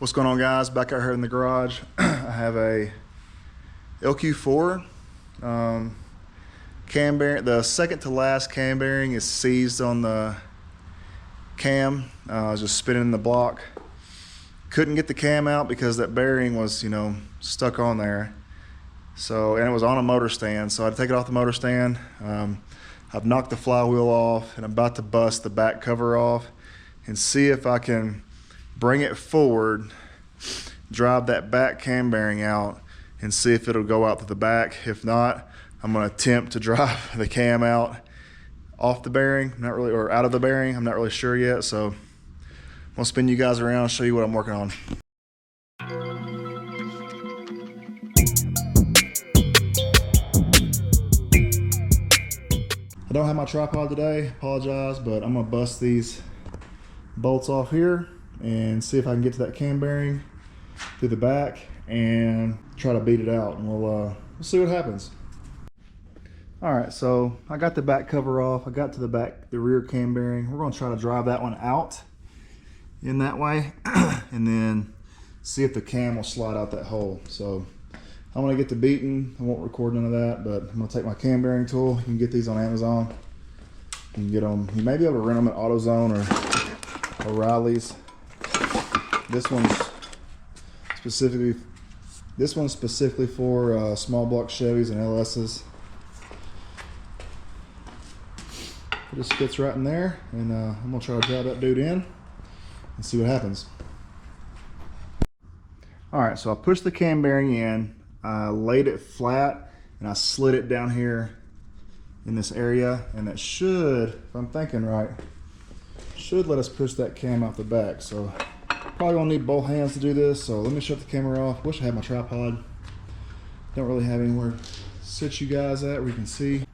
What's going on, guys? Back out here in the garage. I have a LQ4 cam bearing. The second to last cam bearing is seized on the cam. I was just spinning the block. Couldn't get the cam out because that bearing was, stuck on there. So, and it was on a motor stand, so I had to take it off the motor stand. I've knocked the flywheel off and I'm about to bust the back cover off and see if I can bring it forward, drive that back cam bearing out, and see if it'll go out to the back. If not, I'm going to attempt to drive the cam out off the bearing, or out of the bearing. I'm not really sure yet, so I'm going to spin you guys around and show you what I'm working on. I don't have my tripod today, apologize, but I'm going to bust these bolts off here and see if I can get to that cam bearing through the back and try to beat it out, and we'll see what happens. All right, so I got the back cover off. I got to the rear cam bearing. We're going to try to drive that one out in that way and then see if the cam will slide out that hole. So I'm going to get the beating. I won't record none of that, but I'm going to take my cam bearing tool. You can get these on Amazon. You can get them. You may be able to rent them at AutoZone or O'Reilly's. This one's specifically for small block Chevys and LS's. It just fits right in there, and I'm gonna try to drive that dude in and see what happens. All right, so I pushed the cam bearing in, I laid it flat, and I slid it down here in this area, and that should, if I'm thinking right, should let us push that cam out the back. So probably gonna need both hands to do this, so let me shut the camera off. Wish I had my tripod. Don't really have anywhere to sit you guys at where you can see.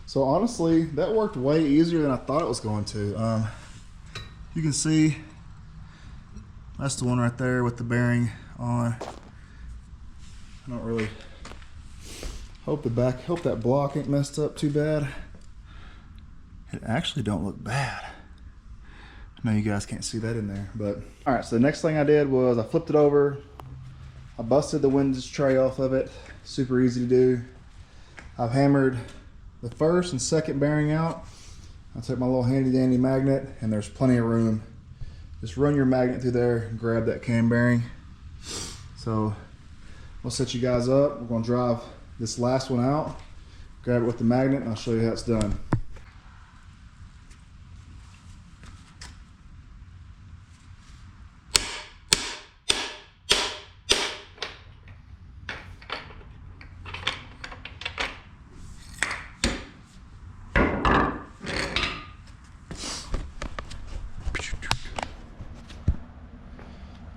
So honestly, that worked way easier than I thought it was going to. You can see that's the one right there with the bearing on. I don't really hope that block ain't messed up too bad. It actually don't look bad. I know you guys can't see that in there, but all right. So the next thing I did was I flipped it over. I busted the windows tray off of it. Super easy to do. I've hammered the first and second bearing out. I took my little handy dandy magnet, and there's plenty of room. Just run your magnet through there and grab that cam bearing. So we'll set you guys up. We're going to drive this last one out, grab it with the magnet, and I'll show you how it's done.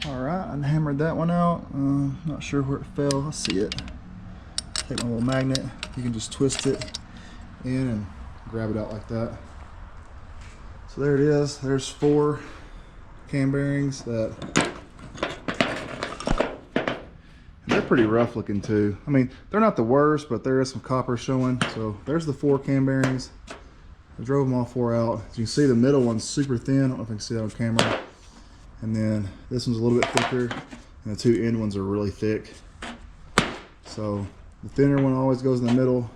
Alright, I hammered that one out. Not sure where it fell. I see it. Take my little magnet. You can just twist it in and grab it out like that. So there it is. There's 4 cam bearings that. And they're pretty rough looking too. I mean, they're not the worst, but there is some copper showing. So there's the 4 cam bearings. I drove them all 4 out. As you can see, the middle one's super thin. I don't know if I can see that on camera. And then this one's a little bit thicker, and the 2 end ones are really thick. So the thinner one always goes in the middle.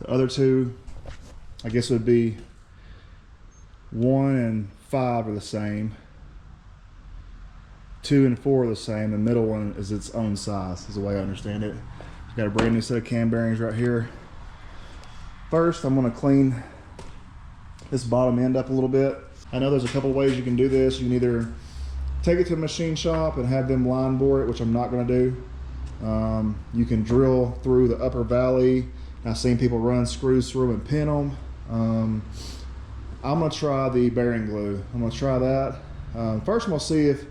The other 2, I guess, would be 1 and 5 are the same. 2 and 4 are the same. The middle one is its own size, is the way I understand it. Got a brand new set of cam bearings right here. First, I'm going to clean this bottom end up a little bit. I know there's a couple ways you can do this. You can either take it to a machine shop and have them line bore it, which I'm not going to do. You can drill through the upper valley. I've seen people run screws through and pin them. I'm gonna try the bearing glue. I'm gonna try that. First I'm gonna see if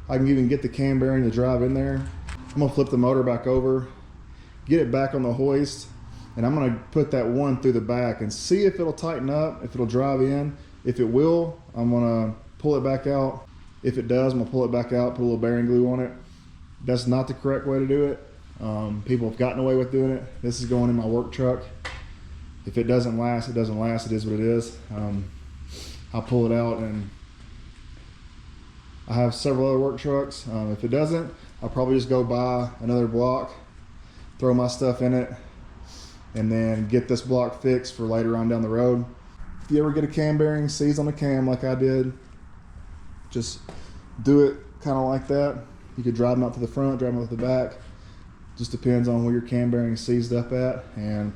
I can even get the cam bearing to drive in there. I'm gonna flip the motor back over, get it back on the hoist, and I'm gonna put that one through the back and see if it'll tighten up, if it'll drive in. If it will, I'm gonna pull it back out. If it does, I'm gonna pull it back out, put a little bearing glue on it. That's not the correct way to do it. People have gotten away with doing it. This is going in my work truck. If it doesn't last, it doesn't last. It is what it is. I'll pull it out, and I have several other work trucks. If it doesn't, I'll probably just go buy another block, throw my stuff in it, and then get this block fixed for later on down the road. If you ever get a cam bearing seized on the cam like I did, just do it kind of like that. You could drive them out to the front, drive them out to the back. Just depends on where your cam bearing is seized up at. And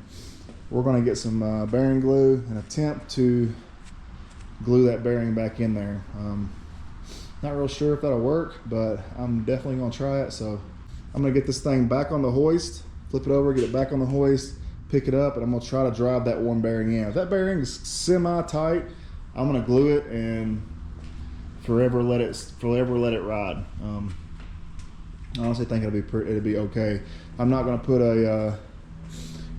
we're going to get some bearing glue and attempt to glue that bearing back in there. Not real sure if that'll work, but I'm definitely going to try it. So I'm going to get this thing back on the hoist, flip it over, get it back on the hoist, pick it up, and I'm going to try to drive that one bearing in. If that bearing is semi-tight, I'm going to glue it and forever let it ride. I honestly think it'll be okay. I'm not going to put a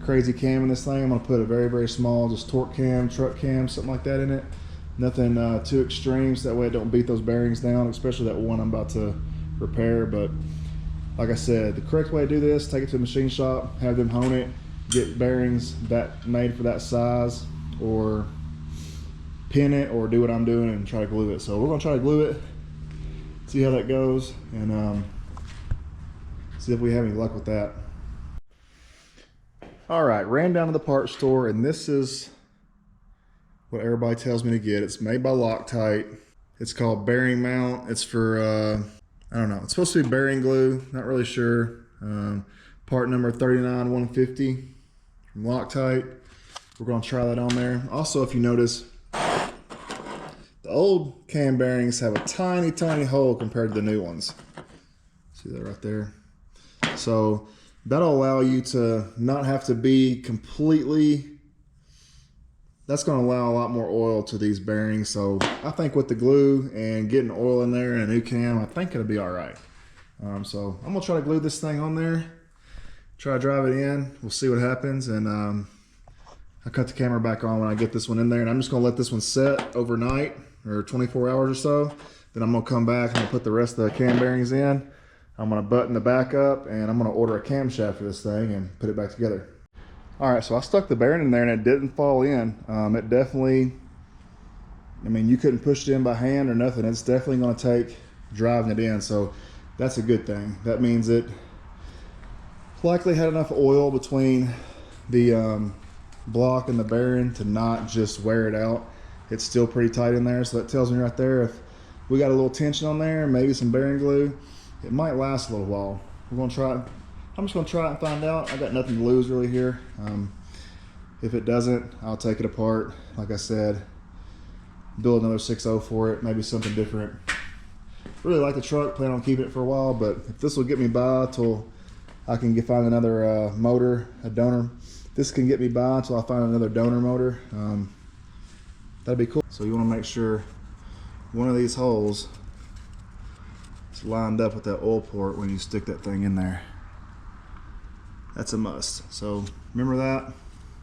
crazy cam in this thing. I'm going to put a very, very small, just torque cam, truck cam, something like that in it. Nothing too extreme, so that way it don't beat those bearings down, especially that one I'm about to repair. But like I said, the correct way to do this, take it to the machine shop, have them hone it, get bearings that made for that size, or pin it, or do what I'm doing and try to glue it. So we're going to try to glue it, see how that goes, and see if we have any luck with that. All right, ran down to the parts store, and this is what everybody tells me to get. It's made by Loctite. It's called bearing mount. It's for I don't know, it's supposed to be bearing glue, not really sure. Part number 39150 from Loctite. We're going to try that on there. Also, if you notice, the old cam bearings have a tiny, tiny hole compared to the new ones. See that right there? So that'll allow you to not have to be completely, that's going to allow a lot more oil to these bearings. So I think with the glue and getting oil in there and a new cam, I think it'll be all right. So I'm going to try to glue this thing on there, try to drive it in. We'll see what happens. And I'll cut the camera back on when I get this one in there. And I'm just going to let this one set overnight or 24 hours or so. Then I'm going to come back and I'll put the rest of the cam bearings in. I'm going to button the back up, and I'm going to order a camshaft for this thing and put it back together. All right, so I stuck the bearing in there and it didn't fall in. It definitely, I mean, you couldn't push it in by hand or nothing. It's definitely going to take driving it in, so that's a good thing. That means it likely had enough oil between the block and the bearing to not just wear it out. It's still pretty tight in there, so that tells me right there if we got a little tension on there, maybe some bearing glue, it might last a little while. We're going to try it. I'm just going to try it and find out. I got nothing to lose really here. If it doesn't, I'll take it apart. Like I said, build another 6.0 for it, maybe something different. Really like the truck, plan on keeping it for a while, but if this will get me by till I can find another motor, a donor. This can get me by until I find another donor motor. That'd be cool. So you want to make sure one of these holes is lined up with that oil port when you stick that thing in there. That's a must. So remember that.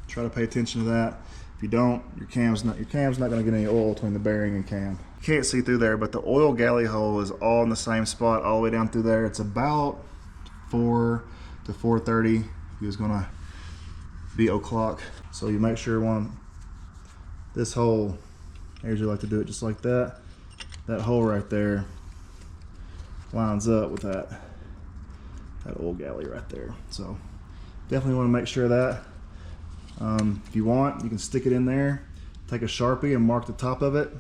Try to pay attention to that. If you don't, your cam's not going to get any oil between the bearing and cam. You can't see through there, but the oil galley hole is all in the same spot all the way down through there. It's about 4 to 4:30. He was going to be o'clock. So you make sure this hole, I usually like to do it just like that. That hole right there lines up with that oil galley right there. So definitely want to make sure of that. If you want, you can stick it in there, take a Sharpie and mark the top of it,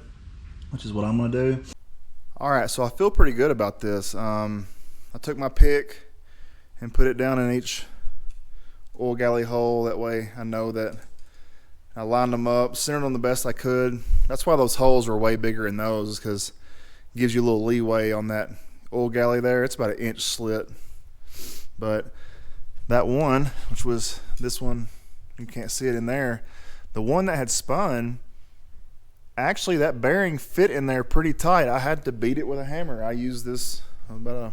which is what I'm going to do. All right, so I feel pretty good about this. I took my pick and put it down in each oil galley hole. That way I know that I lined them up, centered them the best I could. That's why those holes are way bigger in those, because it gives you a little leeway on that oil galley there. It's about an inch slit. But that one, which was this one, you can't see it in there, the one that had spun, Actually, that bearing fit in there pretty tight. I had to beat it with a hammer. I used this I'd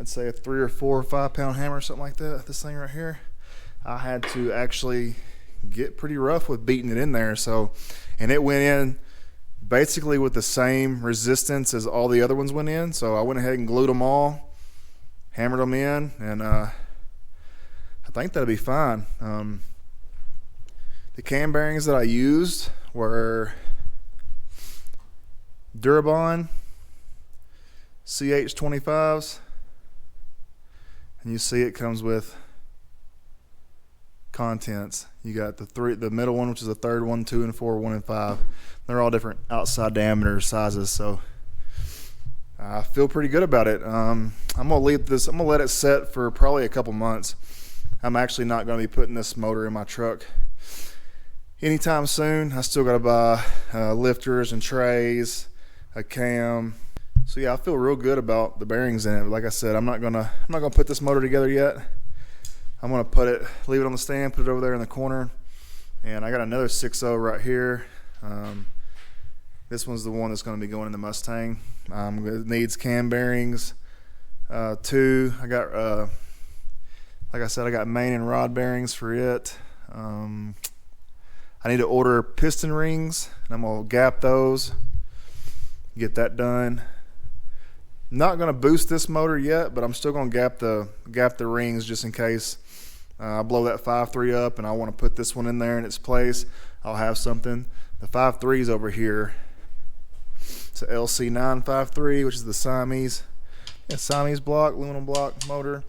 say a 3 or 4 or 5 pound hammer or something like that. This thing right here, I had to actually get pretty rough with beating it in there. So, and it went in basically with the same resistance as all the other ones went in. So I went ahead and glued them all, hammered them in, and I think that'll be fine. The cam bearings that I used were Durabond CH25s, and you see it comes with contents. You got the middle one, which is the third one, 2 and 4, 1 and 5. They're all different outside diameter sizes, so I feel pretty good about it. I'm gonna let it set for probably a couple months. I'm actually not gonna be putting this motor in my truck anytime soon. I still gotta buy lifters and trays, a cam. So yeah, I feel real good about the bearings in it. But like I said, I'm not gonna put this motor together yet. I'm gonna leave it on the stand, put it over there in the corner, and I got another 6.0 right here. This one's the one that's gonna be going in the Mustang. It needs cam bearings too. I got like I said, I got main and rod bearings for it. I need to order piston rings, and I'm gonna gap those, get that done. Not gonna boost this motor yet, but I'm still gonna gap the rings just in case I blow that 5.3 up and I want to put this one in there in its place. I'll have something. The 5.3 is over here. It's a LC953, which is the Siamese block, aluminum block motor.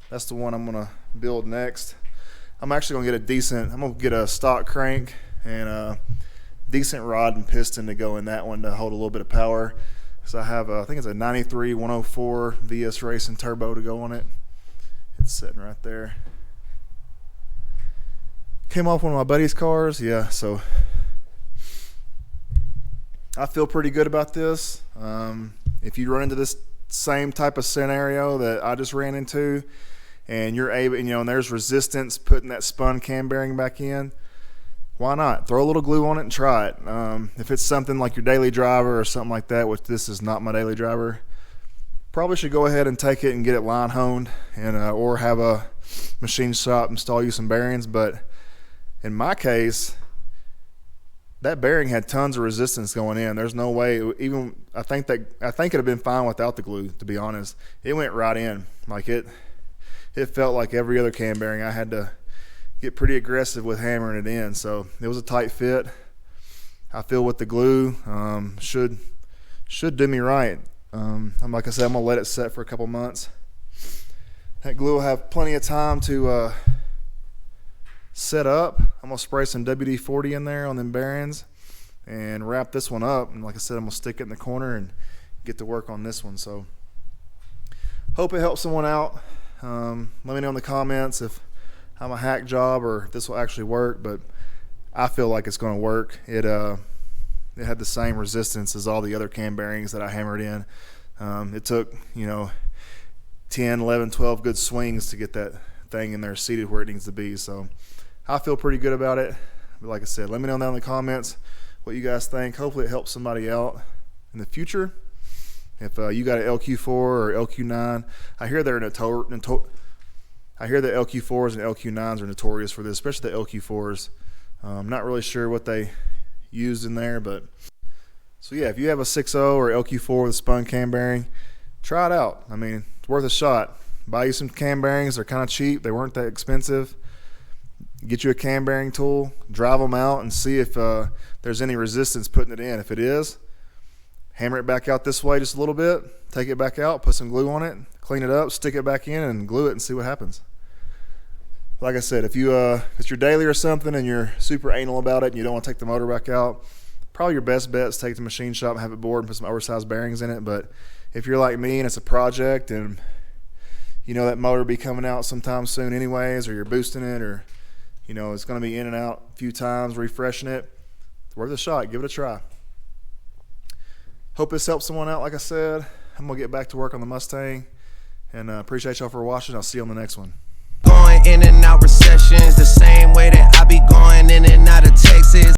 That's the one I'm gonna build next. I'm actually gonna get a stock crank and a decent rod and piston to go in that one to hold a little bit of power. So I have I think it's a 93 104 VS Racing turbo to go on it. It's sitting right there. Came off one of my buddy's cars. Yeah, so I feel pretty good about this. If you run into this same type of scenario that I just ran into, and you're able, and there's resistance putting that spun cam bearing back in, why not? Throw a little glue on it and try it. If it's something like your daily driver or something like that, which this is not my daily driver, probably should go ahead and take it and get it line honed, and or have a machine shop install you some bearings. But in my case, that bearing had tons of resistance going in. There's no way. I think it'd have been fine without the glue, to be honest. It went right in. Like it felt like every other cam bearing. I had to get pretty aggressive with hammering it in, so it was a tight fit. I feel with the glue should do me right. Like I said, I'm gonna let it set for a couple months. That glue will have plenty of time to set up. I'm gonna spray some WD-40 in there on them bearings and wrap this one up, and like I said, I'm gonna stick it in the corner and get to work on this one. So hope it helps someone out. Let me know in the comments if I'm a hack job or if this will actually work, but I feel like it's going to work. It had the same resistance as all the other cam bearings that I hammered in. It took 10, 11, 12 good swings to get that thing in there seated where it needs to be. So I feel pretty good about it. But like I said, let me know down in the comments what you guys think. Hopefully it helps somebody out in the future. If you got an LQ4 or LQ9, I hear they're I hear the LQ4s and LQ9s are notorious for this, especially the LQ4s. I'm not really sure what they used in there, but so yeah, if you have a 6.0 or LQ4 with a spun cam bearing, try it out. I mean, it's worth a shot. Buy you some cam bearings. They're kind of cheap. They weren't that expensive. Get you a cam bearing tool, drive them out, and see if there's any resistance putting it in. If it is, hammer it back out this way just a little bit, take it back out, put some glue on it, clean it up, stick it back in, and glue it and see what happens. Like I said, if it's your daily or something and you're super anal about it and you don't want to take the motor back out, probably your best bet is take it to the machine shop and have it bored and put some oversized bearings in it. But if you're like me and it's a project and that motor will be coming out sometime soon anyways, or you're boosting it, or it's going to be in and out a few times, refreshing it, it's worth a shot. Give it a try. Hope this helps someone out. Like I said, I'm going to get back to work on the Mustang, and appreciate y'all for watching. I'll see you on the next one. Going in and out recessions the same way that I be going in and out of Texas.